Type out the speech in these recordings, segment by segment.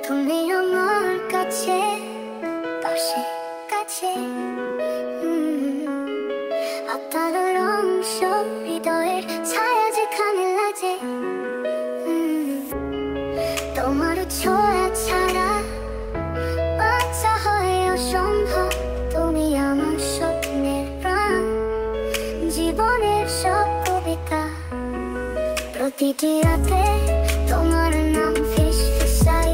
তুমি আমার কাছে, পাশে কাছে, আত্মার অংশ, হৃদয়ের ছায়া যেখানে লাগে। তোমার ছোঁয়া ছাড়া বাঁচা হয় অসম্ভব। তুমি আমার স্বপ্নের প্রাণ, জীবনের সব কবিতা। প্রতিটি রাতে তোমার নাম ফিসফিসাই,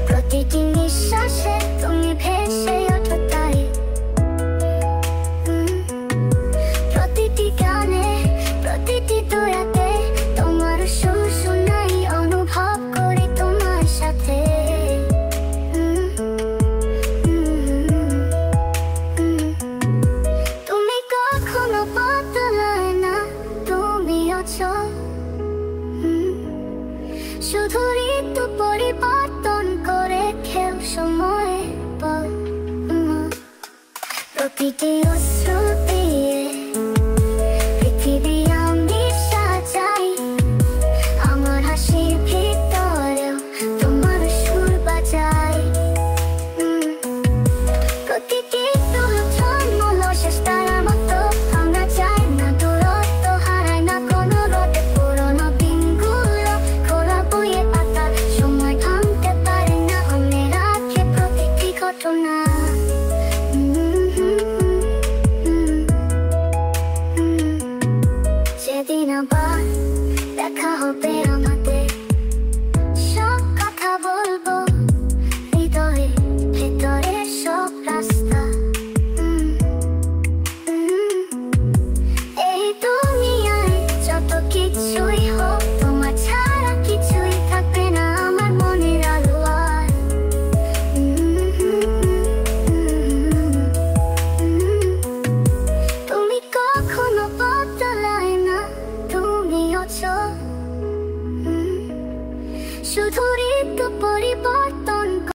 প্রতিটি নিঃশ্বাসে তুমি ভেসে ওঠো তাই। প্রতিটি গানে, প্রতিটি দোয়াতে তোমার সুর শুনাই, অনুভব করি তোমার সাথে। তুমি কখনো বদলায় না, তুমি অচল। শুধু ঋতু পরিবর্তন করে খেল সময়ে বল। প্রতিটি অশ্রু দিয়ে পৃথিবী আমি সাজাই, আমার হাসির ভিতরেও তোমার সুর বাজাই। প্রতিটি জন্ম শেষ তারার মতো, আমরা চাই না দূরত্ব, হারাই না কোনো রোদে পুরোনো দিনগুলো। খোলা বইয়ে পাতা, সময় থামতে পারে না, মনে রাখে প্রতিটি ঘটনা। যেদিন আবার দেখা হবে আমাদের, সব কথা বলবো হৃদয়ে ভেতরে সব রাস্তা। এই দুনিয়ায় যত কিছুই হোক, তোমার ছাড়া কিছুই থাকবে না আমার মনের আলো আর। তুমি কখনো বদলায় না, তুমি অচল। শুধু ঋতু পরিবর্তন